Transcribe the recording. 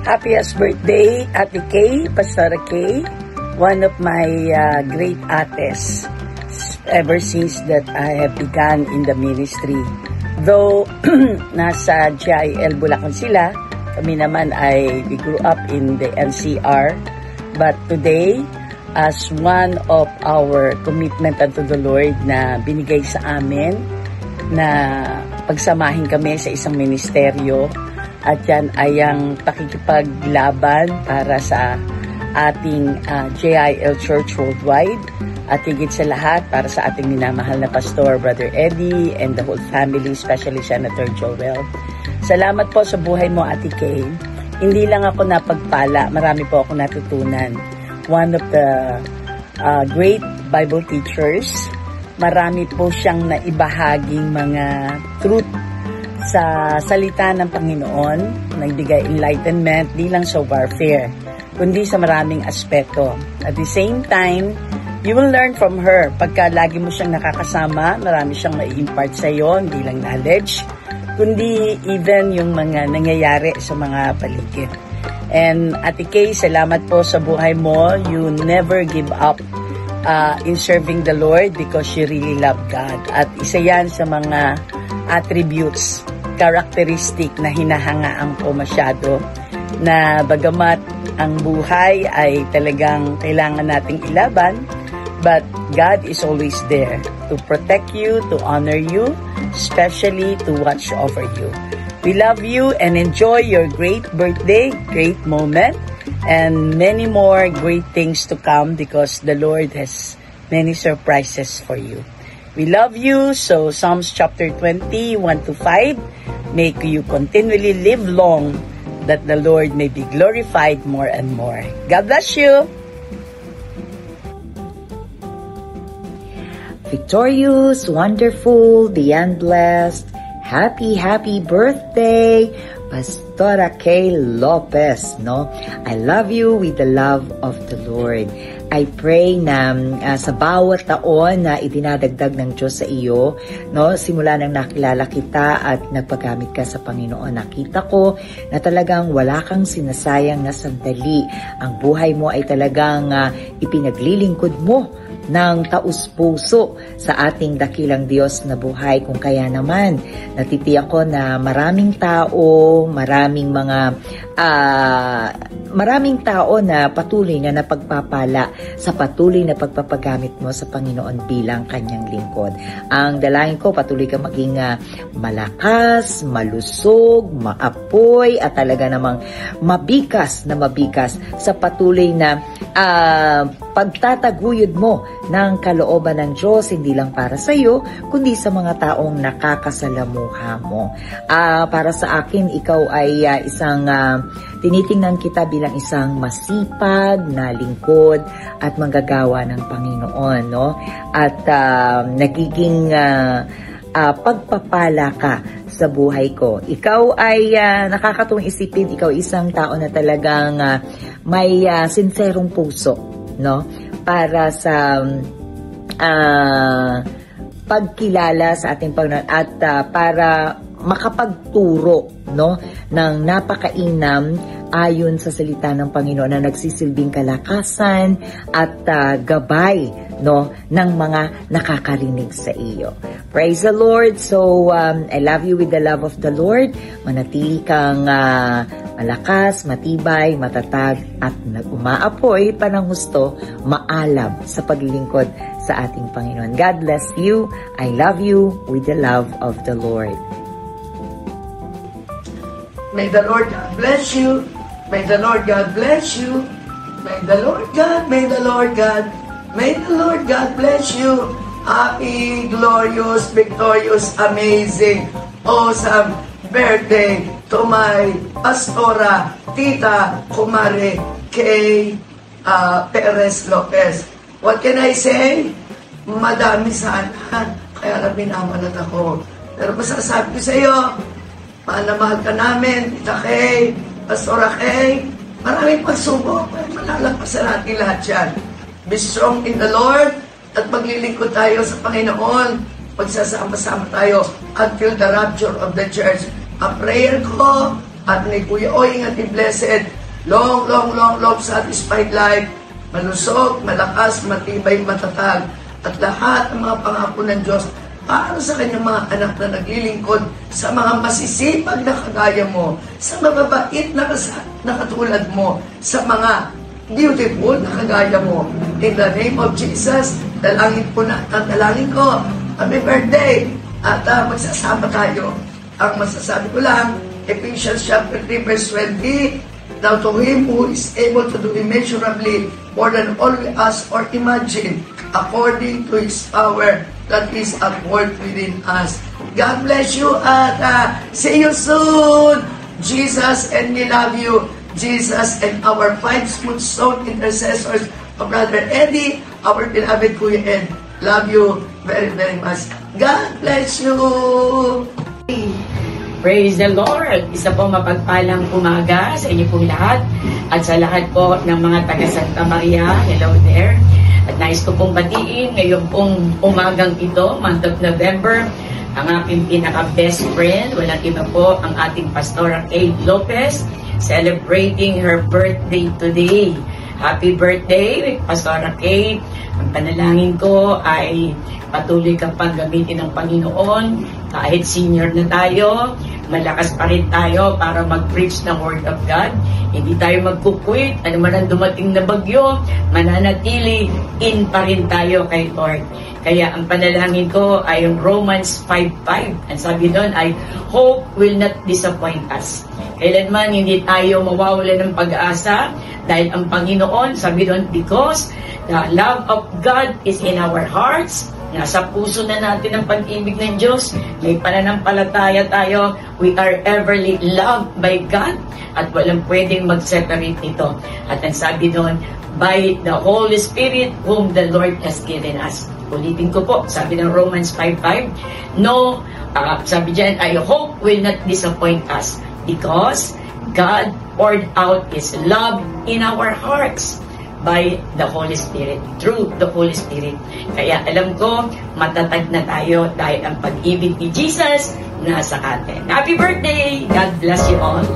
Happiest birthday, Ate Kay, Pastora Kay, one of my great ates ever since that I have begun in the ministry. Though nasa GIL Bulacan sila, kami naman we grew up in the NCR. But today, as one of our commitment unto the Lord na binigay sa amin, na pagsamahin kami sa isang ministeryo, at yan ay ang pakikipaglaban para sa ating JIL Church Worldwide, at higit sa lahat para sa ating minamahal na pastor, Brother Eddie, and the whole family, especially Senator Joel. Salamat po sa buhay mo, Ate Kay. Hindi lang ako napagpala, marami po ako natutunan. One of the great Bible teachers, marami po siyang naibahaging mga truth sa salita ng Panginoon, nagbigay enlightenment, di lang sa warfare, kundi sa maraming aspeto. At the same time, you will learn from her. Pagka lagi mo siyang nakakasama, marami siyang mai-impart sa iyo, hindi lang knowledge, kundi even yung mga nangyayari sa mga paligid. And Ate Kay, salamat po sa buhay mo. You never give up in serving the Lord because you really love God. At isa yan sa mga attributes, characteristic na hinahangaan ko masyado, na bagamat ang buhay ay talagang kailangan nating ilaban, but God is always there to protect you, to honor you, especially to watch over you. We love you and enjoy your great birthday, great moment, and many more great things to come because the Lord has many surprises for you. We love you. So Psalms chapter 20, 1-5, make you continually live long, that the Lord may be glorified more and more. God bless you. Victorious, wonderful, beyond blessed, happy birthday, Pastora Kay Lopez, no? I love you with the love of the Lord. I pray na sa bawat taon na idinadagdag ng Diyos sa iyo, no, simula nang nakilala kita at nagpagamit ka sa Panginoon, nakita ko na talagang wala kang sinasayang na sandali. Ang buhay mo ay talagang ipinaglilingkod mo ng taus-puso sa ating dakilang Diyos na buhay. Kung kaya naman, natitiyak ko na maraming tao, maraming tao na patuloy na napagpapala sa patuloy na pagpapagamit mo sa Panginoon bilang kanyang lingkod. Ang dalangin ko, patuloy ka maging malakas, malusog, maapoy, at talaga namang mabikas sa patuloy na pagtataguyod mo ng kalooban ng Diyos, hindi lang para sa iyo, kundi sa mga taong nakakasalamuha mo. Para sa akin, ikaw ay tinitingnan kita bilang isang masipag na lingkod at manggagawa ng Panginoon, no? At nagiging pagpapala ka sa buhay ko. Ikaw ay nakakatuwang isipin, ikaw isang tao na talagang may sinserong puso, no? Para sa pagkilala sa ating Panginoon at para makapagturo, no, ng napakainam ayon sa salita ng Panginoon na nagsisilbing kalakasan at gabay, no, ng mga nakakarinig sa iyo. Praise the Lord. So I love you with the love of the Lord. Manatili kang malakas, matibay, matatag, at umaapoy pa ng gusto, maalab sa paglilingkod sa ating Panginoon. God bless you. I love you with the love of the Lord. May the Lord God bless you. May the Lord God bless you. May the Lord God bless you. Happy, glorious, victorious, amazing, awesome birthday to my pastora, tita, kumare, Kay Perez Lopez. What can I say? Madami sana, kaya na binamalat ako. Pero masasabi ko sa iyo, mahal na mahal ka namin, tita Kay, pastora Kay, maraming pagsubok, malalagpasan natin lahat yan. Be strong in the Lord, at maglilingkod tayo sa Panginoon, magsasama-sama tayo until the rapture of the church. A prayer ko at ni Kuya Oying at ni Blessed, long, satisfied life, malusog, malakas, matibay, matatag, at lahat ng mga pangako ng Diyos para sa kanyang mga anak na naglilingkod sa mga masisipag na kagaya mo, sa mababait na katulad mo, sa mga beautiful na kagaya mo. In the name of Jesus, dalangin ko, happy birthday! At magsasama tayo. Ang masasabi ko lang, Ephesians chapter 3 verse 20, now to Him who is able to do immeasurably more than all we ask or imagine, according to His power that is at work within us. God bless you at see you soon. Jesus, and we love you. Jesus and our 5 smooth stone intercessors of Brother Eddie, our beloved Kuya Ed. Love you very, very much. God bless you. Praise the Lord! Isa po mapagpalang umaga sa inyo pong lahat at sa lahat po ng mga taga Santa Maria. Hello there! At nais ko pong batiin ngayon pong umagang ito, month of November, ang aking pinaka-best friend, walang iba po, ang ating Pastora Kate Lopez, celebrating her birthday today. Happy birthday, Pastora Kate! Ang panalangin ko ay patuloy kang gamitin ng Panginoon, kahit senior na tayo, malakas pa rin tayo para mag-preach ng Word of God. Hindi tayo magkukwit, ano man ang dumating na bagyo, mananatili, in pa rin tayo kay Lord. Kaya ang panalangin ko ay yung Romans 5:5. Ang sabi doon ay, hope will not disappoint us. Kailanman hindi tayo mawawala ng pag-asa dahil ang Panginoon, sabi doon, because the love of God is in our hearts. Nasa puso na natin ang pag-ibig ng Diyos. May pananampalataya tayo. We are everly loved by God at walang pwedeng mag-separate nito. At ang sabi doon, by the Holy Spirit whom the Lord has given us. Ulitin ko po, sabi ng Romans 5:5, no, sabi dyan, I hope will not disappoint us because God poured out His love in our hearts by the Holy Spirit, through the Holy Spirit. Kaya alam ko, matatag na tayo dahil ang pag-ibig ni Jesus nasa atin. Happy birthday! God bless you all!